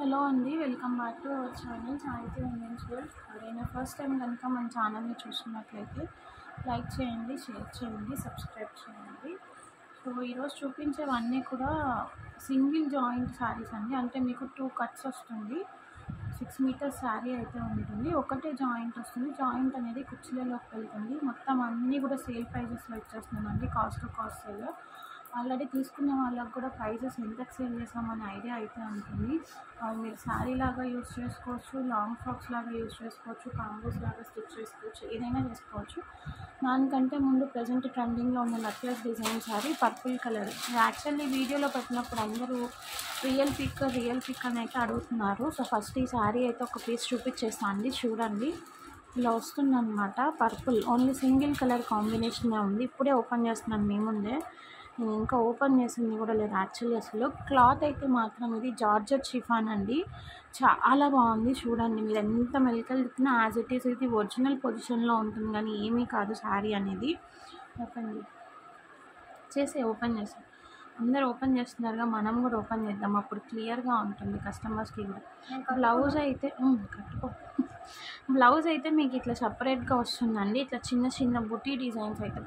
Hello అండి, welcome back to our channel సాహితీ women's world. ఎవరైనా ఫస్ట్ టైం కనుక మన ఛానల్ని చూస్తున్నట్లయితే లైక్ చేయండి, షేర్ చేయండి, సబ్స్క్రైబ్ చేయండి. సో ఈరోజు చూపించేవన్నీ కూడా సింగిల్ జాయింట్ శారీస్ అండి. అంటే మీకు 2 కట్స్ వస్తుంది. 6 మీటర్స్ శారీ అయితే ఉంటుంది. ఒకటే జాయింట్ వస్తుంది. జాయింట్ అనేది కుర్చీలలోకి వెళ్తుంది. మొత్తం అన్నీ కూడా సేల్ ప్రైజెస్లో ఇచ్చేస్తున్నామండి. Cost to cost sale. Already తీసుకున్న వాళ్ళకు కూడా ప్రైజెస్ ఎంతకు సేల్ చేసామనే ఐడియా అయితే ఉంటుంది. మీరు శారీ లాగా యూస్ చేసుకోవచ్చు, లాంగ్ ఫ్రాక్స్ లాగా యూస్ చేసుకోవచ్చు, కాంబోస్ లాగా స్టిచ్ చేసుకోవచ్చు, ఏదైనా చేసుకోవచ్చు. దానికంటే ముందు ప్రజెంట్ ట్రెండింగ్లో ఉన్న necklace design sari purple colour. Actually వీడియోలో పెట్టినప్పుడు అందరూ రియల్ పిక్ అని అయితే అడుగుతున్నారు. సో ఫస్ట్ ఈ శారీ అయితే ఒక పీస్ చూపించేస్తాను అండి, చూడండి. ఇలా వస్తుందన్నమాట. పర్పుల్ ఓన్లీ సింగిల్ కలర్ కాంబినేషనే ఉంది. ఇప్పుడే ఓపెన్ చేస్తున్నాను మీ ముందే. నేను ఇంకా ఓపెన్ చేసింది కూడా లేదు యాక్చువల్లీ. అసలు క్లాత్ అయితే మాత్రం ఇది జార్జెట్ షిఫాన్ అండి. చాలా బాగుంది. చూడండి, మీరు ఎంత మెలికలు తిప్పినా యాజ్ ఇట్ ఈస్ ఇది ఒరిజినల్ పొజిషన్లో ఉంటుంది, కానీ ఏమీ కాదు శారీ అనేది. ఓపెన్ చేసి అందరు ఓపెన్ చేస్తున్నారుగా, మనం కూడా ఓపెన్ చేద్దాం. అప్పుడు క్లియర్గా ఉంటుంది కస్టమర్స్కి కూడా. బ్లౌజ్ అయితే కట్టుకో. బ్లౌజ్ అయితే మీకు ఇట్లా సపరేట్గా వస్తుందండి. ఇట్లా చిన్న చిన్న బుటీ డిజైన్స్ అయితే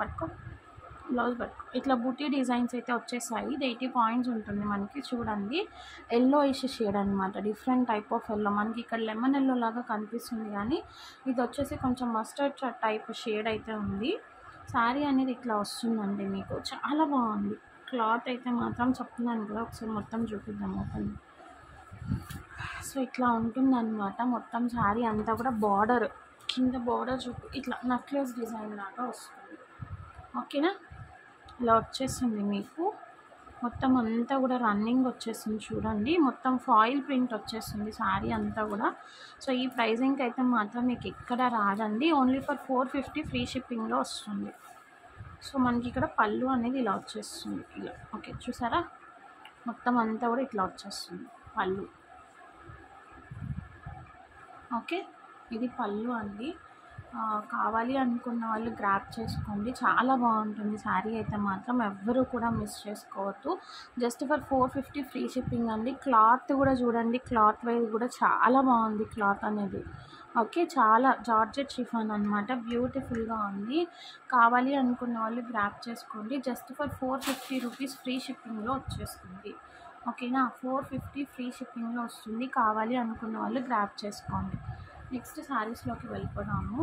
బ్లౌజ్ ఇట్లా బుటీ డిజైన్స్ అయితే వచ్చేసాయి. ఇది 80 పాయింట్స్ ఉంటుంది మనకి. చూడండి, ఎల్లో ఇష్ షేడ్ అనమాట. Different type of yellow. మనకి ఇక్కడ లెమన్ ఎల్లో లాగా కనిపిస్తుంది, కానీ ఇది వచ్చేసి కొంచెం మస్టర్డ్ టైప్ షేడ్ అయితే ఉంది. శారీ అనేది ఇట్లా వస్తుందండి మీకు. చాలా బాగుంది. క్లాత్ అయితే మాత్రం చెప్తున్నాను కదా, ఒకసారి మొత్తం చూపిద్దాం ఓపెన్. సో ఇట్లా ఉంటుందన్నమాట మొత్తం శారీ అంతా కూడా. బార్డర్ కింద బార్డర్ ఇట్లా నెక్లెస్ డిజైన్ లాగా వస్తుంది. ఓకేనా, ఇలా వచ్చేస్తుంది మీకు. మొత్తం అంతా కూడా రన్నింగ్ వచ్చేస్తుంది. చూడండి, మొత్తం ఫాయిల్ ప్రింట్ వచ్చేస్తుంది శారీ అంతా కూడా. సో ఈ ప్రైజింగ్కి అయితే మాత్రం మీకు ఎక్కడ రాదండి. ఓన్లీ ఫర్ 450 ఫ్రీ షిప్పింగ్లో వస్తుంది. సో మనకి ఇక్కడ పళ్ళు అనేది ఇలా వచ్చేస్తుంది. ఇలా ఓకే, చూసారా, మొత్తం అంతా కూడా ఇట్లా వచ్చేస్తుంది పళ్ళు. ఓకే, ఇది పళ్ళు అండి. కావాలి అనుకున్న వాళ్ళు గ్రాప్ చేసుకోండి. చాలా బాగుంటుంది శారీ అయితే మాత్రం. ఎవ్వరూ కూడా మిస్ చేసుకోవద్దు. జస్ట్ ఫర్ 450 ఫ్రీ షిప్పింగ్ అండి. క్లాత్ కూడా చూడండి, క్లాత్ వైజ్ కూడా చాలా బాగుంది క్లాత్ అనేది. ఓకే, చాలా జార్జెట్ షిఫాన్ అనమాట. బ్యూటిఫుల్గా ఉంది. కావాలి అనుకున్న వాళ్ళు గ్రాప్ చేసుకోండి. జస్ట్ ఫర్ 450 రూపీస్ ఫ్రీ షిప్పింగ్లో వచ్చేస్తుంది. ఓకేనా, 450 ఫ్రీ షిప్పింగ్లో వస్తుంది. కావాలి అనుకున్న వాళ్ళు గ్రాప్ చేసుకోండి. నెక్స్ట్ శారీస్లోకి వెళ్ళిపోదాము.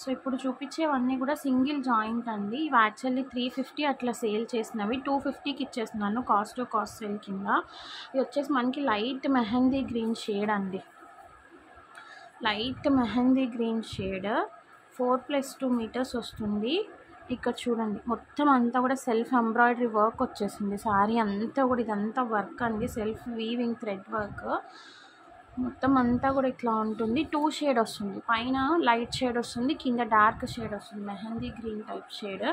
సో ఇప్పుడు చూపించేవన్నీ కూడా సింగిల్ జాయింట్ అండి. ఇవి యాక్చువల్లీ 350 అట్లా సేల్ చేసినవి 250కి ఇచ్చేస్తున్నాను కాస్ట్ టు కాస్ట్ సేల్ కింద. ఇది వచ్చేసి మనకి లైట్ మెహందీ గ్రీన్ షేడ్ అండి. Light mehndi green shade 4+2 meters వస్తుంది. ఇక్కడ చూడండి, మొత్తం అంతా కూడా సెల్ఫ్ ఎంబ్రాయిడరీ వర్క్ వచ్చేసింది. శారీ అంతా కూడా ఇదంతా వర్క్ అండి, సెల్ఫ్ వీవింగ్ థ్రెడ్ వర్క్. మొత్తం అంతా కూడా ఇట్లా ఉంటుంది. 2 షేడ్ వస్తుంది. పైన లైట్ షేడ్ వస్తుంది, కింద డార్క్ షేడ్ వస్తుంది. Mehndi green type shade.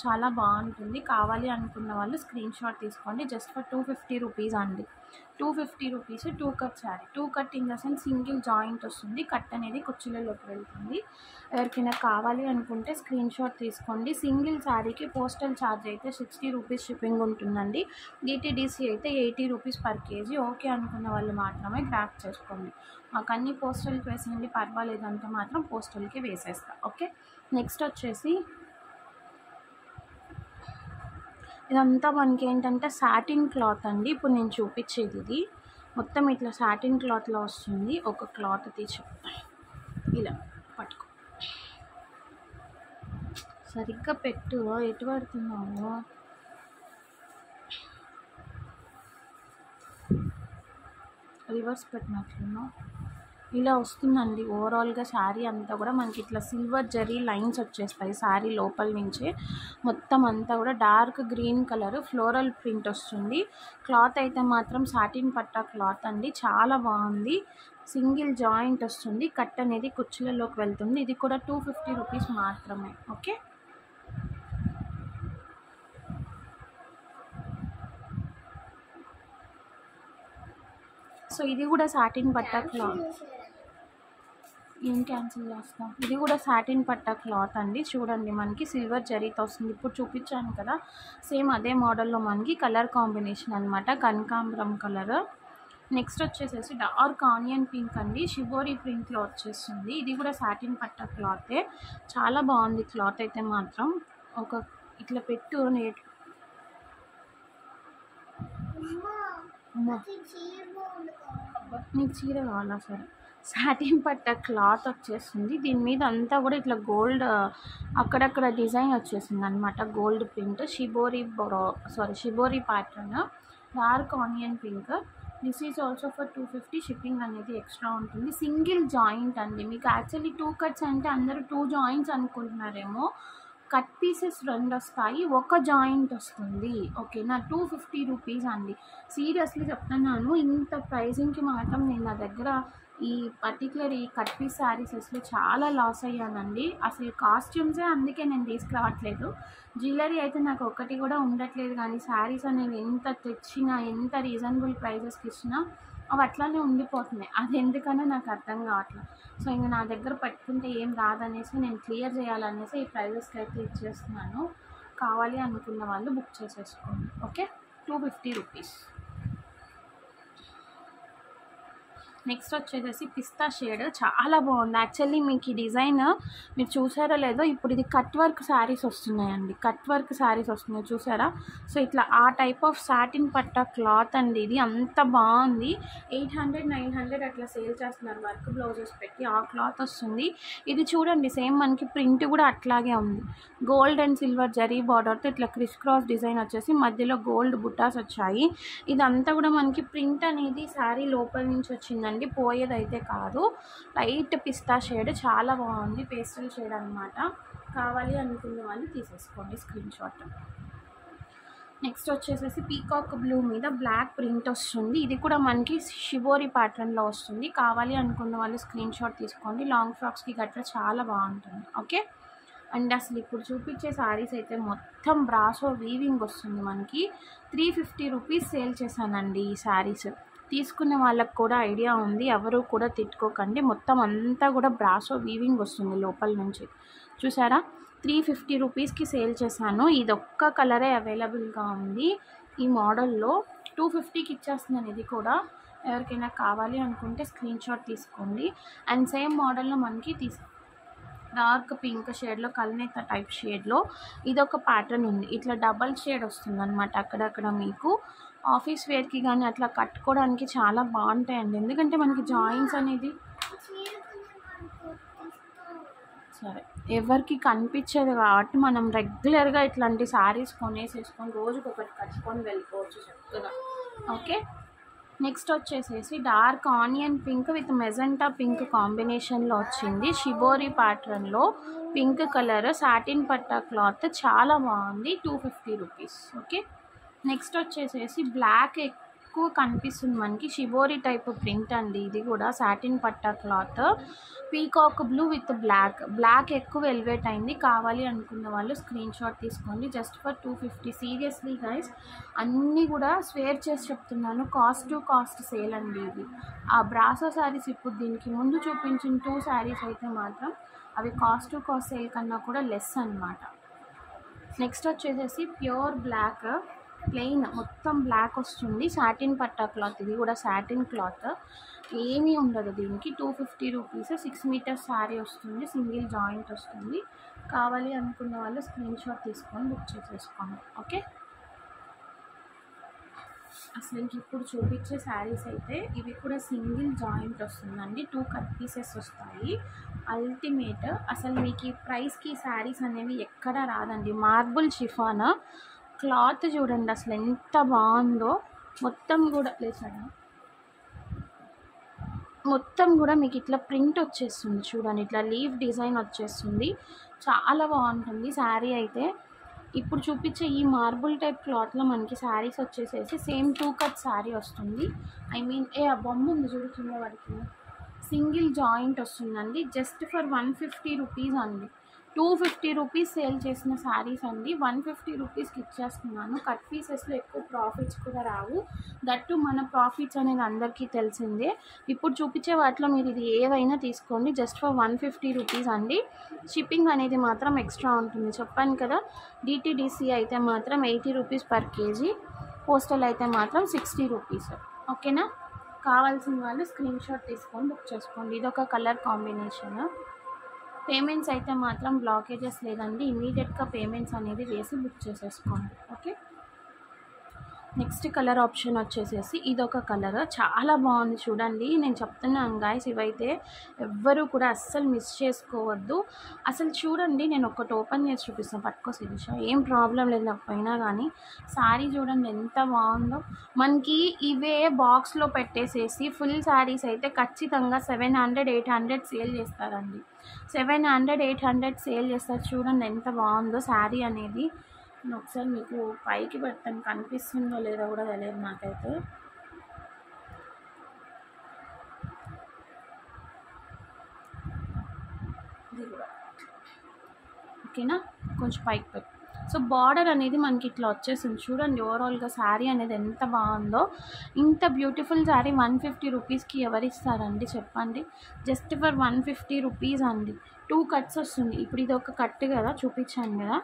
చాలా బాగుంటుంది. కావాలి అనుకున్న వాళ్ళు స్క్రీన్ షాట్ తీసుకోండి. జస్ట్ ఫర్ 250 రూపీస్ అండి. 250 rupees 2 cut sari. 2 cut in the sense single joint వస్తుంది. కట్ అనేది కుర్చీలలోకి వెళ్తుంది. ఎవరికైనా కావాలి అనుకుంటే స్క్రీన్ షాట్ తీసుకోండి. సింగిల్ శారీకి పోస్టల్ ఛార్జ్ అయితే 60 రూపీస్ షిప్పింగ్ ఉంటుందండి. డిటీడీసీ అయితే 80 రూపీస్ పర్ కేజీ. ఓకే అనుకున్న వాళ్ళు మాత్రమే గ్రాప్ చేసుకోండి. మాకు అన్ని పోస్టల్కి వేసేయండి, పర్వాలేదు అంటే మాత్రం పోస్టల్కి వేసేస్తా. ఓకే, నెక్స్ట్ వచ్చేసి ఇదంతా మనకి ఏంటంటే సాటిన్ క్లాత్ అండి. ఇప్పుడు నేను చూపించేది ఇది మొత్తం ఇట్లా సాటిన్ క్లాత్లో వస్తుంది. ఒక క్లాత్ తీసి ఇలా పట్టుకో, సరిగ్గా పెట్టు. ఎటు పడుతున్నావు? రివర్స్ పెట్టినట్లున్నావు. ఇలా వస్తుందండి ఓవరాల్గా శారీ అంతా కూడా. మనకి ఇట్లా సిల్వర్ జరీ లైన్స్ వచ్చేస్తాయి శారీ లోపల నుంచి. మొత్తం అంతా కూడా dark green colour floral print వస్తుంది. క్లాత్ అయితే మాత్రం సాటిన్ పట్టా క్లాత్ అండి. చాలా బాగుంది. సింగిల్ జాయింట్ వస్తుంది. కట్ అనేది కుర్చీలలోకి వెళ్తుంది. ఇది కూడా 250 రూపీస్ మాత్రమే. ఓకే, సో ఇది కూడా సాటిన్ పట్టా క్లాత్. ఏం క్యాన్సిల్ చేస్తాం. ఇది కూడా సాటిన్ పట్టా క్లాత్ అండి. చూడండి మనకి సిల్వర్ జరీతో వస్తుంది. ఇప్పుడు చూపించాను కదా సేమ్ అదే మోడల్లో మనకి కలర్ కాంబినేషన్ అనమాట, కనకాంబరం కలర్. నెక్స్ట్ వచ్చేసేసి డార్క్ ఆనియన్ పింక్ అండి, షిబోరి ప్రింట్లో వచ్చేస్తుంది. ఇది కూడా సాటిన్ పట్టా క్లాతే, చాలా బాగుంది క్లాత్ అయితే మాత్రం. ఒక ఇట్లా పెట్టు నేట్ నీకు చీర కావాలా? సరే, సాటిన్ పట్టా క్లాత్ వచ్చేస్తుంది. దీని మీద అంతా కూడా ఇట్లా గోల్డ్ అక్కడక్కడ డిజైన్ వచ్చేసింది అనమాట, gold print. Shibori pattern, dark onion pink. This is also for 250. Shipping అనేది ఎక్స్ట్రా ఉంటుంది. సింగిల్ జాయింట్ అండి. మీకు యాక్చువల్లీ 2 కట్స్ అంటే అందరూ 2 జాయింట్స్ అనుకుంటున్నారేమో. కట్ పీసెస్ 2 వస్తాయి, ఒక జాయింట్ వస్తుంది. ఓకేనా, 250 రూపీస్ అండి. సీరియస్లీ చెప్తున్నాను, ఇంత ప్రైజింగ్కి మాత్రం నేను నా దగ్గర ఈ పర్టికులర్ ఈ కట్ పీస్ శారీసెస్లో చాలా లాస్ అయ్యానండి. అసలు కాస్ట్యూమ్సే అందుకే నేను తీసుకురావట్లేదు. జ్యువెలరీ అయితే నాకు ఒకటి కూడా ఉండట్లేదు, కానీ శారీస్ అనేవి ఎంత తెచ్చినా ఎంత రీజనబుల్ ప్రైజెస్కి ఇచ్చినా అవి అట్లానే ఉండిపోతున్నాయి. అది ఎందుకనో నాకు అర్థం కావట్లేదు. సో ఇంకా నా దగ్గర పెట్టుకుంటే ఏం రాదనేసి నేను క్లియర్ చేయాలనేసి ఈ ప్రైజెస్కి అయితే ఇచ్చేస్తున్నాను. కావాలి అనుకున్న వాళ్ళు బుక్ చేసేసుకోండి. Okay, 250 rupees. నెక్స్ట్ వచ్చేసేసి పిస్తా షేడ్, చాలా బాగుంది. యాక్చువల్లీ మీకు ఈ డిజైన్ మీరు చూసారో లేదో, ఇప్పుడు ఇది కట్ వర్క్ శారీస్ వస్తున్నాయండి, కట్ వర్క్ శారీస్ వస్తున్నాయి చూసారా. సో ఇట్లా ఆ టైప్ ఆఫ్ సాటిన్ పట్టా క్లాత్ అండి. ఇది అంత బాగుంది. 800 900 అట్లా సేల్ చేస్తున్నారు వర్క్ బ్లౌజెస్ పెట్టి. ఆ క్లాత్ వస్తుంది. ఇది చూడండి సేమ్ మనకి ప్రింట్ కూడా అట్లాగే ఉంది. గోల్డ్ అండ్ సిల్వర్ జరీ బార్డర్తో ఇట్లా క్రిస్ క్రాస్ డిజైన్ వచ్చేసి మధ్యలో గోల్డ్ బుట్టాస్ వచ్చాయి. ఇదంతా కూడా మనకి ప్రింట్ అనేది శారీ లోపల నుంచి వచ్చిందండి, పోయేదైతే కాదు. లైట్ పిస్తా షేడ్, చాలా బాగుంది. పేస్టల్ షేడ్ అనమాట. కావాలి అనుకున్న వాళ్ళు తీసేసుకోండి స్క్రీన్ షాట్. నెక్స్ట్ వచ్చేసేసి పీకాక్ బ్లూ మీద బ్లాక్ ప్రింట్ వస్తుంది. ఇది కూడా మనకి షిబోరి ప్యాటర్న్లో వస్తుంది. కావాలి అనుకున్న వాళ్ళు స్క్రీన్ షాట్ తీసుకోండి. లాంగ్ ఫ్రాక్స్కి గట్రా చాలా బాగుంటుంది. ఓకే, అండ్ అసలు ఇప్పుడు చూపించే శారీస్ అయితే మొత్తం బ్రాసో వీవింగ్ వస్తుంది మనకి. 350 రూపీస్ సేల్ చేశానండి ఈ శారీస్. తీసుకునే వాళ్ళకి కూడా ఐడియా ఉంది, ఎవరు కూడా తిట్టుకోకండి. మొత్తం అంతా కూడా బ్రాసో వీవింగ్ వస్తుంది లోపల నుంచి. చూసారా, 350 రూపీస్కి సేల్ చేశాను. ఇది ఒక్క కలరే అవైలబుల్గా ఉంది ఈ మోడల్లో. 250కి ఇచ్చేస్తున్నాను. ఇది కూడా ఎవరికైనా కావాలి అనుకుంటే స్క్రీన్ షాట్ తీసుకోండి. అండ్ సేమ్ మోడల్లో మనకి డార్క్ పింక్ షేడ్లో, కల్నేత టైప్ షేడ్లో ఇదొక ప్యాటర్న్ ఉంది. ఇట్లా డబల్ షేడ్ వస్తుంది అనమాట. అక్కడక్కడ మీకు ఆఫీస్ వేర్కి కానీ అట్లా కట్టుకోవడానికి చాలా బాగుంటాయండి. ఎందుకంటే మనకి జాయింట్స్ అనేది సరే ఎవరికి కనిపించేది కాబట్టి మనం రెగ్యులర్గా ఇట్లాంటి శారీస్ కొనేసేసుకొని రోజుకి ఒకటి కట్టుకొని వెళ్ళిపోవచ్చు చక్కగా. ఓకే, నెక్స్ట్ వచ్చేసేసి dark onion pink with magenta pink కాంబినేషన్లో వచ్చింది. షిబోరి ప్యాటర్న్లో పింక్ కలర్, సాటిన్ పట్టా క్లాత్, చాలా బాగుంది. 250 రూపీస్. ఓకే, నెక్స్ట్ వచ్చేసేసి బ్లాక్ ఎక్కువ కనిపిస్తుంది మనకి, షిబోరి టైప్ ప్రింట్ అండి. ఇది కూడా సాటిన్ పట్టా cloth, peacock blue with black ఎక్కువ ఎలివేట్ అయింది. కావాలి అనుకున్న వాళ్ళు స్క్రీన్ షాట్ తీసుకోండి. Just for 250. సీరియస్లీ గైస్, అన్నీ కూడా స్వేర్ చేసి చెప్తున్నాను, కాస్ట్ టు కాస్ట్ సేల్ అండి ఇది. ఆ బ్రాసో శారీస్ ఇప్పుడు దీనికి ముందు చూపించిన 2 శారీస్ అయితే మాత్రం అవి కాస్ట్ టు కాస్ట్ సేల్ కన్నా కూడా లెస్ అనమాట. నెక్స్ట్ వచ్చేసేసి ప్యూర్ బ్లాక్, ప్లెయిన్ మొత్తం బ్లాక్ వస్తుంది. సాటిన్ పట్టా క్లాత్, ఇది కూడా సాటిన్ క్లాత్, ఏమీ ఉండదు దీనికి. 250 రూపీస్. 6 మీటర్స్ శారీ వస్తుంది, సింగిల్ జాయింట్ వస్తుంది. కావాలి అనుకున్న వాళ్ళు స్క్రీన్ షాట్ తీసుకొని బుక్ చేసేసుకోండి. ఓకే, అసలు ఇప్పుడు చూపించే శారీస్ అయితే ఇవి కూడా సింగిల్ జాయింట్ వస్తుందండి. 2 కట్ పీసెస్ వస్తాయి. అల్టిమేట్. అసలు మీకు ఈ ప్రైస్కి శారీస్ అనేవి ఎక్కడా రాదండి. మార్బుల్ షిఫాన్ క్లాత్ చూడండి అసలు ఎంత బాగుందో. మొత్తం కూడా లేచాడు, మొత్తం కూడా మీకు ఇట్లా ప్రింట్ వచ్చేస్తుంది చూడండి, ఇట్లా లీవ్ డిజైన్ వచ్చేస్తుంది. చాలా బాగుంటుంది శారీ అయితే. ఇప్పుడు చూపించే ఈ మార్బుల్ టైప్ క్లాత్లో మనకి శారీస్ వచ్చేసేసి సేమ్ 2 కట్ శారీ వస్తుంది. ఐ మీన్ ఆ బొమ్మ ఉంది చూడుతున్న వాడికి సింగిల్ జాయింట్ వస్తుందండి. జస్ట్ ఫర్ 150 రూపీస్ అండి. 250 రూపీస్ సేల్ చేసిన శారీస్ అండి 150 రూపీస్కి ఇచ్చేస్తున్నాను. కట్ పీసెస్లో ఎక్కువ ప్రాఫిట్స్ కూడా రావు. దట్టు మన ప్రాఫిట్స్ అనేది అందరికీ తెలిసిందే. ఇప్పుడు చూపించే వాటిలో మీరు ఇది ఏవైనా తీసుకోండి, జస్ట్ ఫర్ 150 రూపీస్ అండి. షిప్పింగ్ అనేది మాత్రం ఎక్స్ట్రా ఉంటుంది. చెప్పాను కదా, డిటీడీసీ అయితే మాత్రం 80 రూపీస్ పర్ కేజీ, పోస్టల్ అయితే మాత్రం 60 రూపీస్. ఓకేనా? కావాల్సిన వాళ్ళు స్క్రీన్ షాట్ తీసుకొని బుక్ చేసుకోండి. ఇదొక కలర్ కాంబినేషన్. పేమెంట్స్ అయితే మాత్రం బ్లాకేజెస్ లేదండి, ఇమీడియట్గా పేమెంట్స్ అనేది వేసి బుక్ చేసేసుకోండి. ఓకే, నెక్స్ట్ కలర్ ఆప్షన్ వచ్చేసేసి ఇదొక కలర్, చాలా బాగుంది చూడండి. నేను చెప్తున్నాను గాయస్, ఇవైతే ఎవ్వరూ కూడా అస్సలు మిస్ చేసుకోవద్దు. అసలు చూడండి, నేను ఒకటి ఓపెన్ చేసి చూపిస్తాను, పట్టుకో శిరీష, ఏం ప్రాబ్లం లేదు నాకు పైన. కానీ శారీ చూడండి ఎంత బాగుందో. మనకి ఇవే బాక్స్లో పెట్టేసేసి ఫుల్ శారీస్ అయితే ఖచ్చితంగా 700-800 సేల్ చేస్తారండి. 700-800 సేల్ చేస్తారు. చూడండి ఎంత బాగుందో శారీ అనేది. నేను ఒకసారి మీకు పైకి పెడతాను, కనిపిస్తుందో లేదో కూడా తెలియదు నాకైతే. ఇది కూడా ఓకేనా, కొంచెం పైకి పెట్టు. సో బార్డర్ అనేది మనకి ఇట్లా వచ్చేసింది చూడండి. ఓవరాల్గా శారీ అనేది ఎంత బాగుందో. ఇంత బ్యూటిఫుల్ శారీ 150 రూపీస్కి ఎవరిస్తారండి చెప్పండి? జస్ట్ ఫర్ 150 రూపీస్ అండి. 2 కట్స్ వస్తుంది. ఇప్పుడు ఇది ఒక కట్ కదా చూపించాను కదా,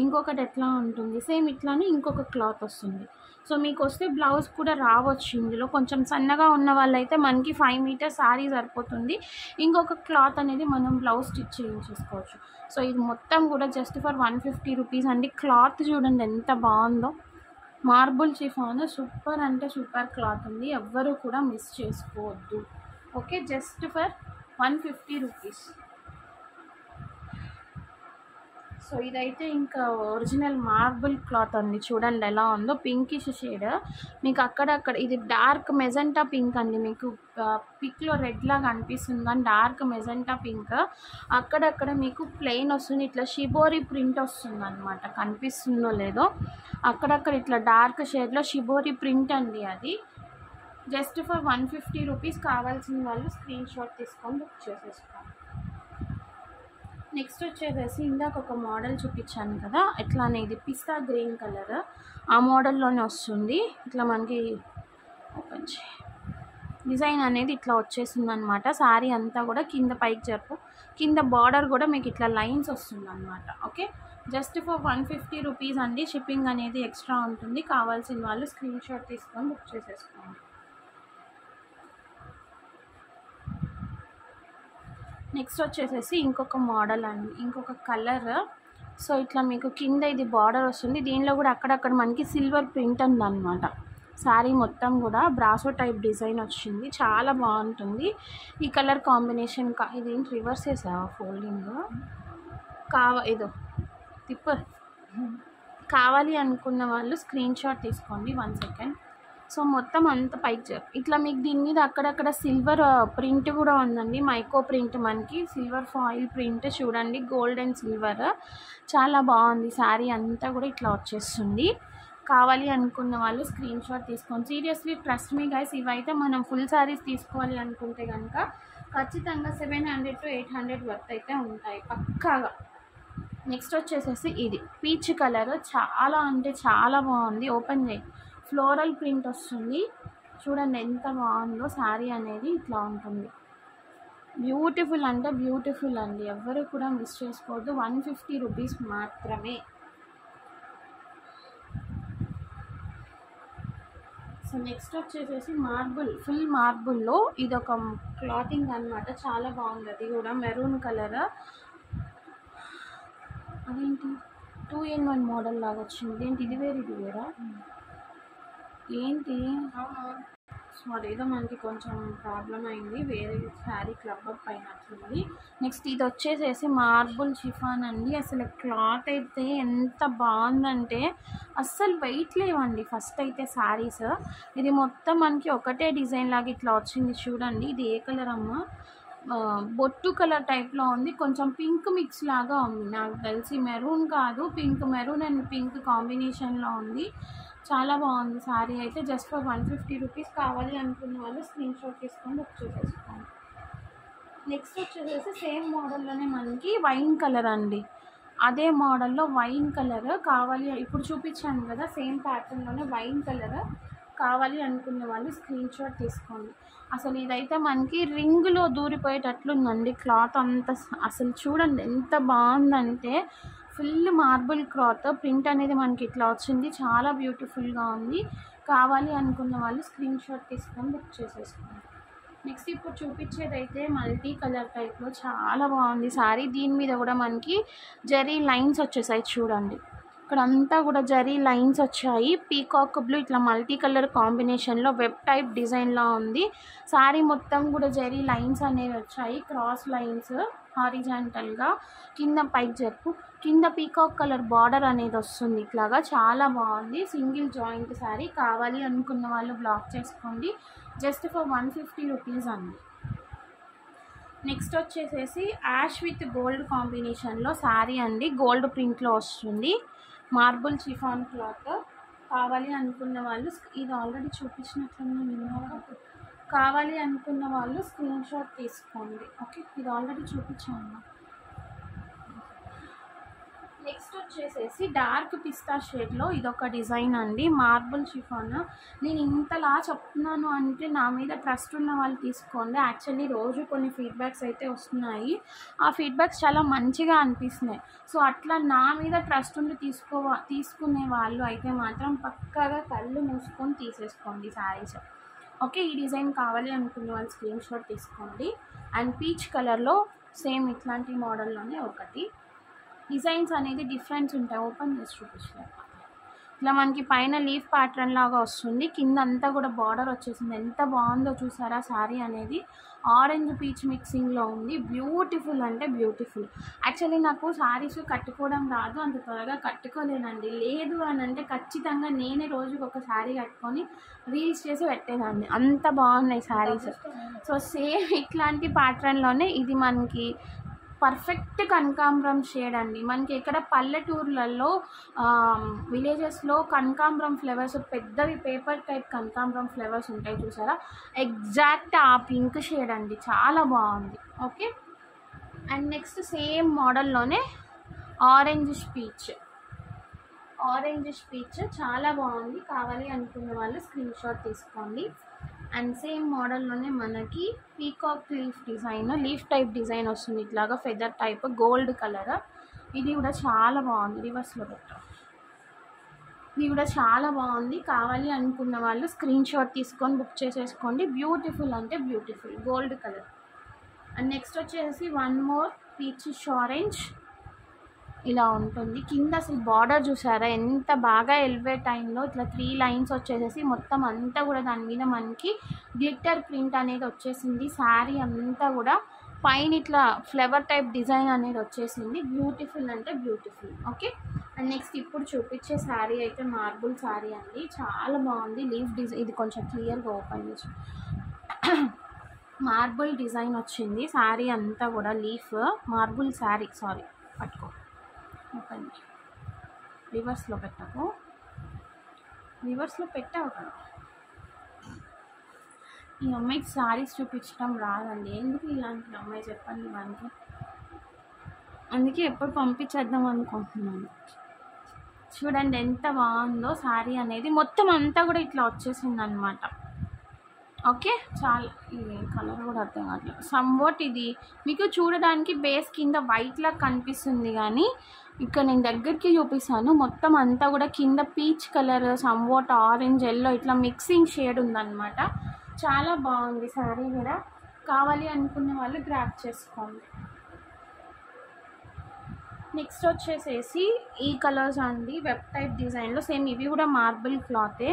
ఇంకొకటి ఎట్లా ఉంటుంది సేమ్ ఇట్లానే ఇంకొక క్లాత్ వస్తుంది. సో మీకు వస్తే బ్లౌజ్ కూడా రావచ్చు. ఇందులో కొంచెం సన్నగా ఉన్న వాళ్ళైతే మనకి 5 మీటర్స్ శారీ సరిపోతుంది. ఇంకొక క్లాత్ అనేది మనం బ్లౌజ్ స్టిచ్ చేయించేసుకోవచ్చు. సో ఇది మొత్తం కూడా జస్ట్ ఫర్ 150 రూపీస్ అండి. క్లాత్ చూడండి ఎంత బాగుందో. మార్బుల్ షిఫాన్, సూపర్ అంటే సూపర్ క్లాత్ ఉంది, ఎవ్వరూ కూడా మిస్ చేసుకోవద్దు. Okay, just for 150 rupees. So ఇదైతే ఇంకా ఒరిజినల్ మార్బుల్ క్లాత్ అండి. చూడండి ఎలా ఉందో, పింకిష్ షేడ్. మీకు అక్కడక్కడ ఇది డార్క్ మెజెంటా పింక్ అండి. మీకు పిక్లో రెడ్ లాగా అనిపిస్తుంది కానీ డార్క్ మెజెంటా పింక్. అక్కడక్కడ మీకు ప్లెయిన్ వస్తుంది, ఇట్లా షిబోరి ప్రింట్ వస్తుంది అనమాట. కనిపిస్తుందో లేదో, అక్కడక్కడ ఇట్లా డార్క్ షేడ్లో షిబోరి ప్రింట్ అండి. అది జస్ట్ ఫర్ 150 రూపీస్. కావాల్సిన వాళ్ళు స్క్రీన్ షాట్ తీసుకొని బుక్ చేసేసుకోండి. నెక్స్ట్ వచ్చేసి ఇందాక ఒక మోడల్ చూపించాను కదా, ఎట్లానే ఇది పిస్తా గ్రీన్ కలర్, ఆ మోడల్లోనే వస్తుంది. ఇట్లా మనకి ఓపెన్ డిజైన్ అనేది ఇట్లా వచ్చేసింది అనమాట. శారీ అంతా కూడా కింద పైకి జరుపు, కింద బార్డర్ కూడా మీకు ఇట్లా లైన్స్ వస్తుంది అనమాట. ఓకే, జస్ట్ ఫర్ 150 రూపీస్ అండి. షిప్పింగ్ అనేది ఎక్స్ట్రా ఉంటుంది. కావాల్సిన వాళ్ళు స్క్రీన్ షాట్ తీసుకొని బుక్ చేసేసుకోండి. నెక్స్ట్ వచ్చేసేసి ఇంకొక మోడల్ అండి, ఇంకొక కలర్. సో ఇట్లా మీకు కింద ఇది బార్డర్ వస్తుంది, దీనిలో కూడా అక్కడక్కడ మనకి సిల్వర్ ప్రింట్ ఉందన్నమాట. శారీ మొత్తం కూడా బ్రాసో టైప్ డిజైన్ వచ్చింది, చాలా బాగుంటుంది. ఈ కలర్ కాంబినేషన్ ఇదేంటి రివర్స్ చేసావా ఫోల్డింగ్? ఇదో తిప్పర్. కావాలి అనుకున్న వాళ్ళు స్క్రీన్ షాట్ తీసుకోండి. 1 సెకండ్. సో మొత్తం అంత పైకి ఇట్లా మీకు దీని మీద అక్కడక్కడ సిల్వర్ ప్రింట్ కూడా ఉందండి. మైకో ప్రింట్, మనకి సిల్వర్ ఫాయిల్ ప్రింట్ చూడండి, గోల్డ్ అండ్ సిల్వర్. చాలా బాగుంది. శారీ అంతా కూడా ఇట్లా వచ్చేస్తుంది. కావాలి అనుకున్న వాళ్ళు స్క్రీన్ షాట్ తీసుకోండి. సీరియస్లీ ట్రస్ట్ మీ గైస్, ఇవైతే మనం ఫుల్ శారీస్ తీసుకోవాలి అనుకుంటే కనుక ఖచ్చితంగా 700-800 వర్త్ అయితే ఉంటాయి పక్కాగా. నెక్స్ట్ వచ్చేసేసి ఇది పీచ్ కలర్, చాలా అంటే చాలా బాగుంది. ఓపెన్ చేయి, ఫ్లోరల్ ప్రింట్ వస్తుంది. చూడండి ఎంత బాగుందో. శారీ అనేది ఇట్లా ఉంటుంది. బ్యూటిఫుల్ అంటే బ్యూటిఫుల్ అండి, ఎవ్వరు కూడా మిస్ చేసుకోవద్దు. 150 రూపీస్ మాత్రమే. సో నెక్స్ట్ వచ్చేసేసి మార్బుల్, ఫుల్ మార్బుల్లో ఇదొక క్లాతింగ్ అనమాట, చాలా బాగుంది. అది కూడా మెరూన్ కలర్. అదేంటి 2-in-1 మోడల్ లాగా వచ్చింది. ఏంటి ఇది వేరు ఇది వేరా ఏంటి? సో అదేదో మనకి కొంచెం ప్రాబ్లం అయింది, వేరే శారీ క్లబ్ అప్ అయినట్టుంది. నెక్స్ట్ ఇది వచ్చేసేసి మార్బుల్ షిఫాన్ అండి. అసలు క్లాత్ అయితే ఎంత బాగుందంటే అస్సలు వెయిట్ లేవండి. ఫస్ట్ అయితే శారీస్ ఇది మొత్తం మనకి ఒకటే డిజైన్ లాగా ఇట్లా వచ్చింది చూడండి. ఇది ఏ కలర్ అమ్మా? బొట్టు కలర్ టైప్లో ఉంది, కొంచెం పింక్ మిక్స్ లాగా ఉంది. నాకు తెలిసి మెరూన్ కాదు, పింక్, మెరూన్ అండ్ పింక్ కాంబినేషన్లో ఉంది. చాలా బాగుంది శారీ అయితే. Just for 150 rupees. కావాలి అనుకున్న వాళ్ళు స్క్రీన్ షాట్ తీసుకొని బుక్ చేసేసుకోండి. నెక్స్ట్ వచ్చేసి సేమ్ మోడల్లోనే మనకి వైన్ కలర్ అండి. అదే మోడల్లో వైన్ కలర్ కావాలి, ఇప్పుడు చూపించాను కదా సేమ్ ప్యాటర్న్లోనే వైన్ కలర్ కావాలి అనుకున్న వాళ్ళు స్క్రీన్ షాట్ తీసుకోండి. అసలు ఇదైతే మనకి రింగులో దూరిపోయేటట్లుందండి క్లాత్ అంతా. అసలు చూడండి ఎంత బాగుందంటే ఫుల్ మార్బుల్ క్లాత్, ప్రింట్ అనేది మనకి ఇట్లా వచ్చింది, చాలా బ్యూటిఫుల్గా ఉంది. కావాలి అనుకున్న వాళ్ళు స్క్రీన్ షాట్ తీసుకొని బుక్ చేసేసుకోండి. నెక్స్ట్ ఇప్పుడు చూపించేదైతే మల్టీ కలర్ టైప్లో చాలా బాగుంది శారీ. దీని మీద కూడా మనకి జరీ లైన్స్ వచ్చేసాయి చూడండి, ఇక్కడ అంతా కూడా జరీ లైన్స్ వచ్చాయి. పీకాక్ బ్లూ ఇట్లా మల్టీ కలర్ కాంబినేషన్లో వెబ్ టైప్ డిజైన్లా ఉంది. శారీ మొత్తం కూడా జరీ లైన్స్ అనేవి వచ్చాయి, క్రాస్ లైన్స్ హారిజాంటల్గా, కింద పైకి జరుపు, కింద పీకాక్ కలర్ బార్డర్ అనేది వస్తుంది ఇట్లాగా. చాలా బాగుంది, సింగిల్ జాయింట్ శారీ. కావాలి అనుకున్న వాళ్ళు బ్లాక్ చేసుకోండి, జస్ట్ ఫర్ 150 రూపీస్ అండి. నెక్స్ట్ వచ్చేసేసి యాష్ విత్ గోల్డ్ కాంబినేషన్లో శారీ అండి, గోల్డ్ ప్రింట్లో వస్తుంది, మార్బుల్ చిఫాన్ క్లాత్. కావాలి అనుకున్న వాళ్ళు, ఇది ఆల్రెడీ చూపించినట్లున్నా, కావాలి అనుకున్న వాళ్ళు స్క్రీన్ షాట్ తీసుకోండి. ఓకే, ఇది ఆల్రెడీ చూపించాను. నెక్స్ట్ వచ్చేసేసి డార్క్ పిస్తా షేడ్లో ఇదొక డిజైన్ అండి, మార్బుల్ షిఫాన్. నేను ఇంతలా చెప్తున్నాను అంటే నా మీద ట్రస్ట్ ఉన్న వాళ్ళు తీసుకోండి. యాక్చువల్లీ రోజు కొన్ని ఫీడ్బ్యాక్స్ అయితే వస్తున్నాయి, ఆ ఫీడ్బ్యాక్స్ చాలా మంచిగా అనిపిస్తున్నాయి. సో అట్లా నా మీద ట్రస్ట్ ఉండి తీసుకునే వాళ్ళు అయితే మాత్రం పక్కాగా కళ్ళు మూసుకొని తీసేసుకోండి శారీస్. ఓకే, ఈ డిజైన్ కావాలి అనుకునే వాళ్ళు స్క్రీన్ షాట్ తీసుకోండి. అండ్ పీచ్ కలర్లో సేమ్ ఇట్లాంటి మోడల్లోనే ఒకటి డిజైన్స్ అనేది డిఫరెన్స్ ఉంటాయి. ఓపెన్ చేసి చూపించలేదు, ఇట్లా మనకి పైన లీఫ్ ప్యాటర్న్ లాగా వస్తుంది, కింద అంతా కూడా బార్డర్ వచ్చేసింది. ఎంత బాగుందో చూసారా శారీ అనేది, ఆరెంజ్ పీచ్ మిక్సింగ్లో ఉంది. బ్యూటిఫుల్ అంటే బ్యూటిఫుల్. యాక్చువల్లీ నాకు శారీస్ కట్టుకోవడం రాదు, అంత త్వరగా కట్టుకోలేనండి. లేదు అని అంటే ఖచ్చితంగా నేనే రోజుకి ఒక శారీ కట్టుకొని రీల్స్ చేసి పెట్టేదాన్ని, అంత బాగున్నాయి శారీస్. సో సేమ్ ఇట్లాంటి ప్యాటర్న్లోనే ఇది మనకి పర్ఫెక్ట్ కనకాంబరం షేడ్ అండి. మనకి ఎక్కడ పల్లెటూర్లలో విలేజెస్లో కనకాంబరం ఫ్లేవర్స్ పెద్దవి పేపర్ టైప్ కనకాంబరం ఫ్లేవర్స్ ఉంటాయి చూసారా, ఎగ్జాక్ట్ ఆ పింక్ షేడ్ అండి, చాలా బాగుంది. ఓకే, అండ్ నెక్స్ట్ సేమ్ మోడల్లోనే ఆరెంజ్ పీచ్ చాలా బాగుంది. కావాలి అనుకున్న వాళ్ళు స్క్రీన్ షాట్ తీసుకోండి. అండ్ సేమ్ మోడల్లోనే మనకి పీకాక్ లీఫ్ టైప్ డిజైన్ వస్తుంది, ఇట్లాగా ఫెదర్ టైప్ గోల్డ్ కలర్. ఇది కూడా చాలా బాగుంది, రివర్స్లో పెట్టాం, ఇది కూడా చాలా బాగుంది. కావాలి అనుకున్న వాళ్ళు స్క్రీన్ షాట్ తీసుకొని బుక్ చేసేసుకోండి. బ్యూటిఫుల్ అంటే beautiful gold colour. And next వచ్చేసి వన్ మోర్ పీచిష్ ఆరెంజ్, ఇలా ఉంటుంది. కింద అసలు బార్డర్ చూసారా ఎంత బాగా ఎలివేట్ అయిందో, ఇట్లా 3 లైన్స్ వచ్చేసేసి మొత్తం అంతా కూడా దాని మీద మనకి గ్లిట్టర్ ప్రింట్ అనేది వచ్చేసింది. శారీ అంతా కూడా పైన ఇట్లా ఫ్లవర్ టైప్ డిజైన్ అనేది వచ్చేసింది. బ్యూటిఫుల్ అంటే బ్యూటిఫుల్. ఓకే, అండ్ నెక్స్ట్ ఇప్పుడు చూపించే శారీ అయితే మార్బుల్ శారీ అండి, చాలా బాగుంది. లీఫ్ డిజైన్, ఇది కొంచెం క్లియర్గా ఓపెన్ చేసి, మార్బుల్ డిజైన్ వచ్చింది శారీ అంతా కూడా, లీఫ్ మార్బుల్ శారీ. సారీ, పట్టుకో, ఓపెన్ రివర్స్లో పెట్టావు కదా. ఈ అమ్మాయికి శారీస్ చూపించడం రాదండి, ఎందుకు ఇలాంటి అమ్మాయి చెప్పండి మనకి, అందుకే ఎప్పుడు పంపించేద్దాం అనుకుంటున్నాను. చూడండి ఎంత బాగుందో శారీ అనేది, మొత్తం అంతా కూడా ఇట్లా వచ్చేసింది అనమాట. ఓకే, చాలా, ఇది కలర్ కూడా అర్థం కావట్లేదు. సమ్వాట్ ఇది మీకు చూడడానికి బేస్ కింద వైట్లా కనిపిస్తుంది, కానీ ఇక్కడ నేను దగ్గరికి చూపిస్తాను, మొత్తం అంతా కూడా కింద peach colour, somewhat orange, yellow ఇట్లా మిక్సింగ్ షేడ్ ఉందన్నమాట. చాలా బాగుంది శారీ కూడా. కావాలి అనుకున్న వాళ్ళు గ్రాప్ చేసుకోండి. నెక్స్ట్ వచ్చేసేసి ఈ కలర్స్ అండి, వెబ్ టైప్ డిజైన్లో సేమ్ ఇవి కూడా మార్బుల్ క్లాతే,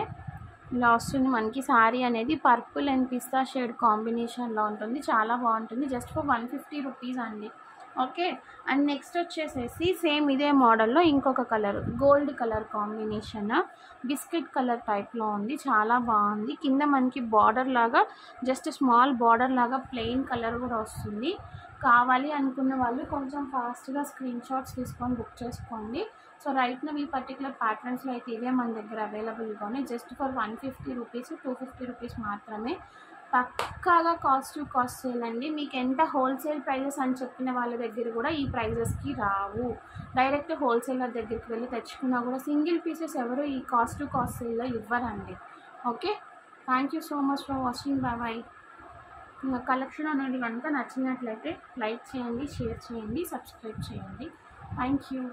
ఇలా వస్తుంది మనకి. శారీ అనేది పర్పుల్ అండ్ పిస్తా షేడ్ కాంబినేషన్లో ఉంటుంది, చాలా బాగుంటుంది. జస్ట్ ఫర్ 150 రూపీస్ అండి. ఓకే, అండ్ నెక్స్ట్ వచ్చేసేసి సేమ్ ఇదే మోడల్లో ఇంకొక colour, gold colour combination, biscuit colour టైప్లో ఉంది, చాలా బాగుంది. కింద మనకి బార్డర్ లాగా, జస్ట్ స్మాల్ బార్డర్ లాగా ప్లెయిన్ కలర్ కూడా వస్తుంది. కావాలి అనుకున్న వాళ్ళు కొంచెం ఫాస్ట్గా స్క్రీన్ షాట్స్ తీసుకొని బుక్ చేసుకోండి. సో రైట్ నా ఈ పర్టికులర్ ప్యాటర్న్స్లో అయితే ఇవే మన దగ్గర అవైలబుల్గా ఉన్నాయి. జస్ట్ ఫర్ 150 రూపీస్, 250 రూపీస్ మాత్రమే. పక్కాగా కాస్ట్ టు కాస్ట్ సేల్ అండి. మీకు ఎంత హోల్సేల్ ప్రైజెస్ అని చెప్పిన వాళ్ళ దగ్గర కూడా ఈ ప్రైజెస్కి రావు. డైరెక్ట్ హోల్సేలర్ దగ్గరికి వెళ్ళి తెచ్చుకున్నా కూడా సింగిల్ పీసెస్ ఎవరు ఈ కాస్ట్ టు కాస్ట్ సేల్లో ఇవ్వరండి. Okay, thank you so much for watching. Bye bye. Collection అనేది కనుక నచ్చినట్లయితే లైక్ చేయండి, షేర్ చేయండి, సబ్స్క్రైబ్ చేయండి. Thank you.